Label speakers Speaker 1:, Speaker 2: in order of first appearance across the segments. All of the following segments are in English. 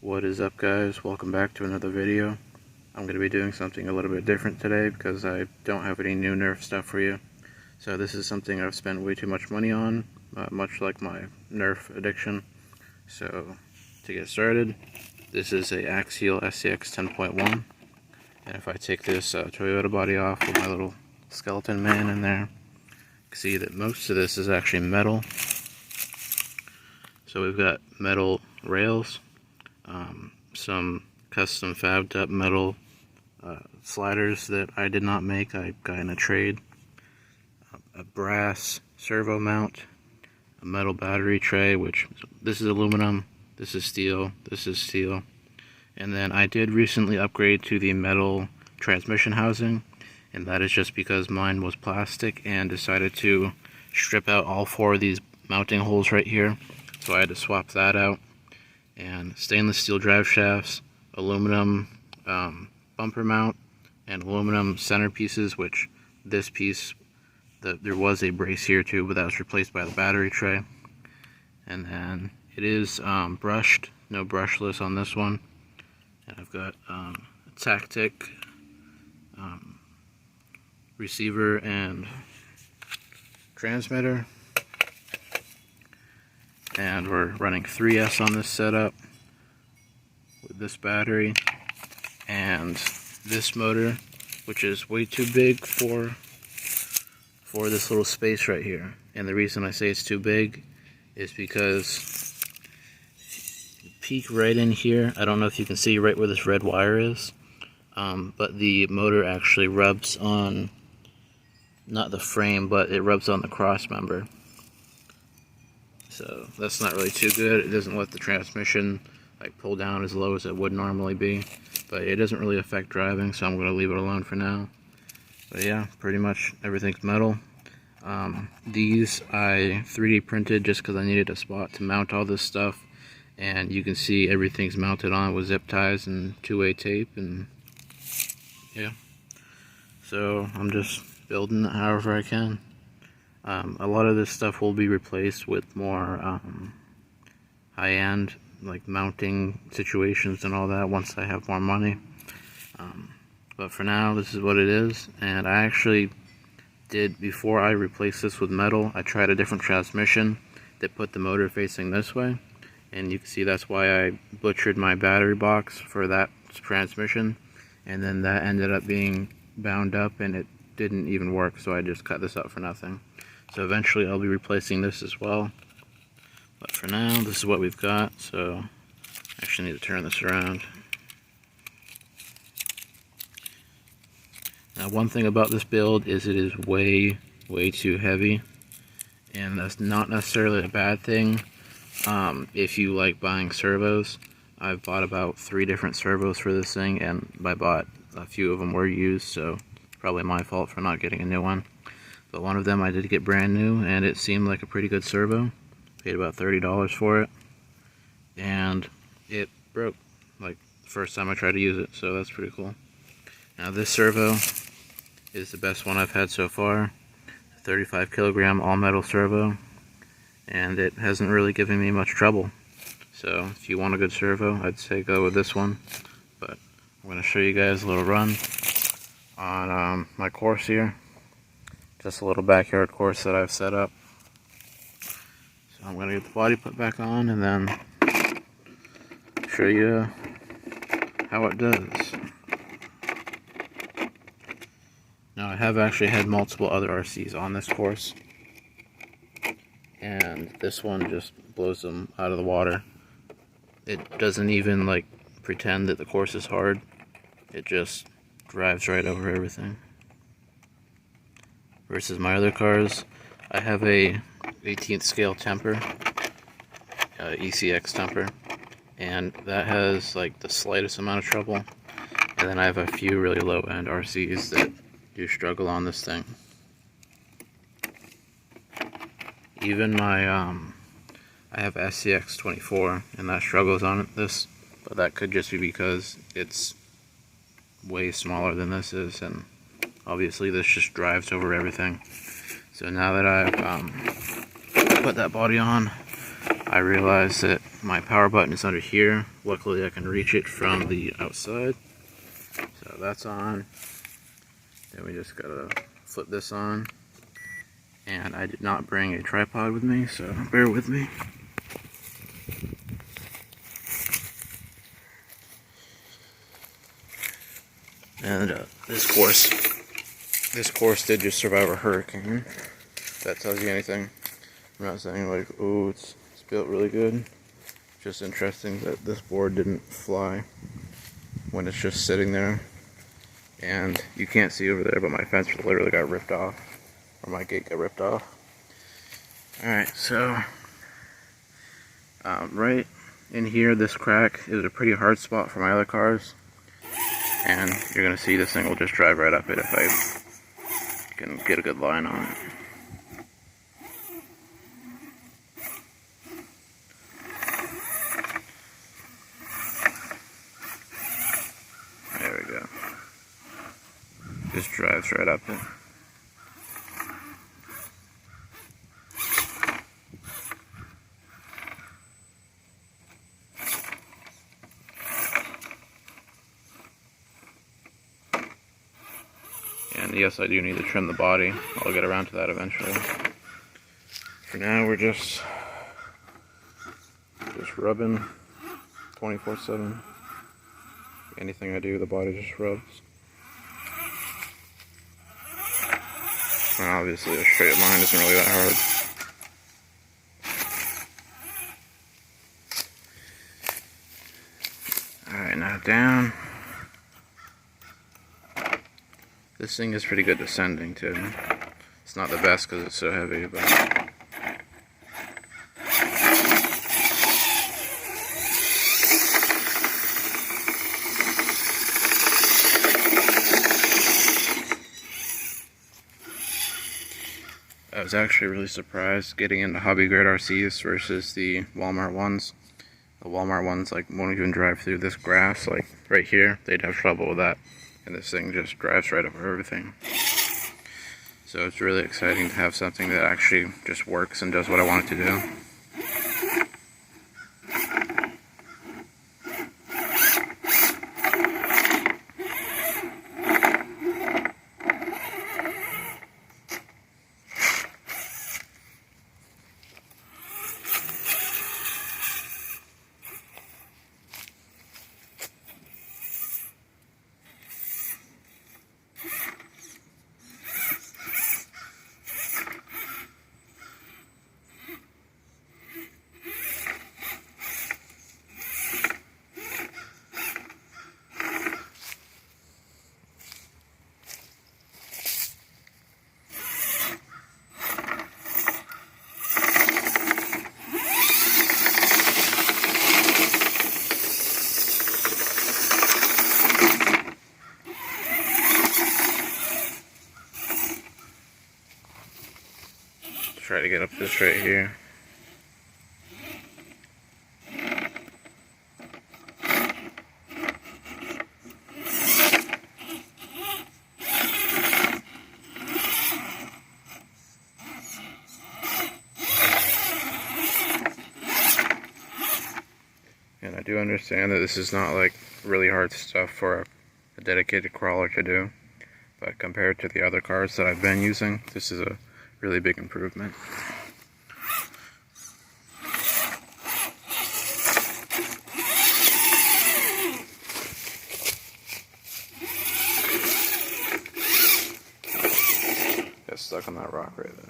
Speaker 1: What is up, guys? Welcome back to another video. I'm going to be doing something a little bit different today because I don't have any new Nerf stuff for you. So this is something I've spent way too much money on, much like my Nerf addiction. So to get started, this is a Axial SCX10 RC, and if I take this Toyota body off with my little skeleton man in there, you can see that most of this is actually metal. So we've got metal rails, some custom fabbed up metal sliders that I did not make, I got in a trade, a brass servo mount, a metal battery tray, which this is aluminum, this is steel, and then I did recently upgrade to the metal transmission housing, and that is just because mine was plastic and decided to strip out all four of these mounting holes right here, so I had to swap that out. And stainless steel drive shafts, aluminum bumper mount, and aluminum center pieces, which this piece, there was a brace here too, but that was replaced by the battery tray. And then it is brushed, no brushless on this one. And I've got a Tactic receiver and transmitter. And we're running 3S on this setup with this battery and this motor, which is way too big for this little space right here. And the reason I say it's too big is because you peek right in here. I don't know if you can see right where this red wire is, but the motor actually rubs on, not the frame, but it rubs on the cross member. So that's not really too good. It doesn't let the transmission like pull down as low as it would normally be, but it doesn't really affect driving, so I'm going to leave it alone for now. But yeah, pretty much everything's metal. These I 3D printed just because I needed a spot to mount all this stuff, and you can see everything's mounted on with zip ties and 2-way tape, and yeah. So I'm just building it however I can. A lot of this stuff will be replaced with more high-end like mounting situations and all that once I have more money. But for now, this is what it is. And I actually did, before I replaced this with metal, I tried a different transmission that put the motor facing this way. And you can see that's why I butchered my battery box for that transmission. And then that ended up being bound up and it didn't even work, so I just cut this up for nothing. So eventually I'll be replacing this as well. But for now, this is what we've got. So I actually need to turn this around. Now, one thing about this build is it is way too heavy. And that's not necessarily a bad thing if you like buying servos. I've bought about 3 different servos for this thing, and I bought a few of them were used, so probably my fault for not getting a new one. But one of them I did get brand new, and it seemed like a pretty good servo. Paid about $30 for it, and it broke like the first time I tried to use it, so that's pretty cool. Now this servo is the best one I've had so far. 35 kilogram all metal servo, and it hasn't really given me much trouble. So if you want a good servo, I'd say go with this one. But I'm going to show you guys a little run on my course here. Just a little backyard course that I've set up. So I'm going to get the body put back on and then show you how it does. Now, I have actually had multiple other RCs on this course, and this one just blows them out of the water. It doesn't even like pretend that the course is hard. It just drives right over everything. Versus my other cars, I have a 18th scale temper, ECX temper, and that has like the slightest amount of trouble. And then I have a few really low end RCs that do struggle on this thing. Even my I have SCX24 and that struggles on this, but that could just be because it's way smaller than this is, and obviously this just drives over everything. So now that I've put that body on, I realized that my power button is under here. Luckily I can reach it from the outside. So that's on. Then we just gotta flip this on. And I did not bring a tripod with me, so bear with me. And this course did just survive a hurricane. If that tells you anything. I'm not saying like, oh, it's built really good. Just interesting that this board didn't fly when it's just sitting there. And you can't see over there, but my fence literally got ripped off, or my gate got ripped off. Alright, so right in here, this crack is a pretty hard spot for my other cars. And you're going to see this thing will just drive right up it if I can get a good line on it. There we go. Just drives right up it. And yes, I do need to trim the body. I'll get around to that eventually. For now, we're just rubbing 24/7. Anything I do, the body just rubs. And obviously, a straight line isn't really that hard. Alright, now down. This thing is pretty good descending too. It's not the best because it's so heavy, but I was actually really surprised getting into hobby grade RCs versus the Walmart ones. The Walmart ones like won't even drive through this grass, like right here. They'd have trouble with that. And this thing just drives right over everything. So it's really exciting to have something that actually just works and does what I want it to do. Try to get up this right here. And I do understand that this is not like really hard stuff for a dedicated crawler to do, but compared to the other cars that I've been using, this is a really big improvement. Got stuck on that rock right there.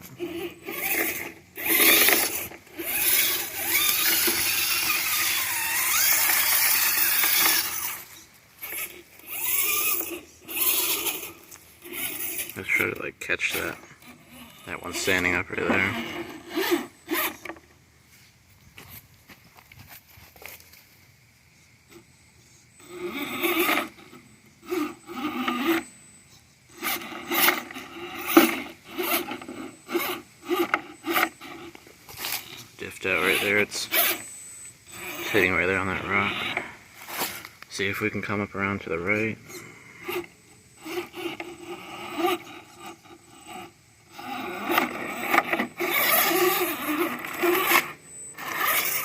Speaker 1: Let's try to like catch that. That one's standing up right there. Diffed out right there. It's hitting right there on that rock. See if we can come up around to the right.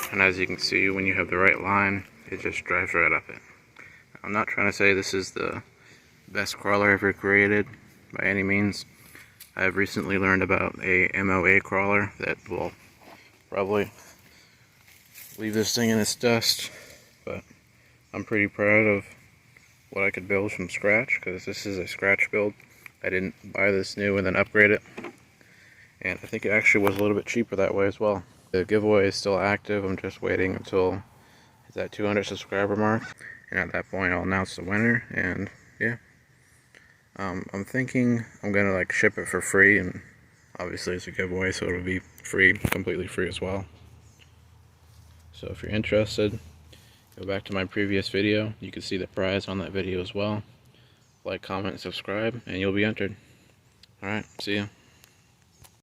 Speaker 1: And as you can see, when you have the right line, it just drives right up it. I'm not trying to say this is the best crawler ever created by any means. I've recently learned about a MOA crawler that will probably leave this thing in its dust, but I'm pretty proud of what I could build from scratch, because this is a scratch build. I didn't buy this new and then upgrade it, and I think it actually was a little bit cheaper that way as well. The giveaway is still active. I'm just waiting until it's that 200 subscriber mark, and at that point I'll announce the winner. And yeah, I'm thinking I'm gonna like ship it for free, and obviously it's a giveaway, so it'll be free, completely free as well. So if you're interested, go back to my previous video. You can see the prize on that video as well. Like, comment, and subscribe, and you'll be entered. Alright, see ya.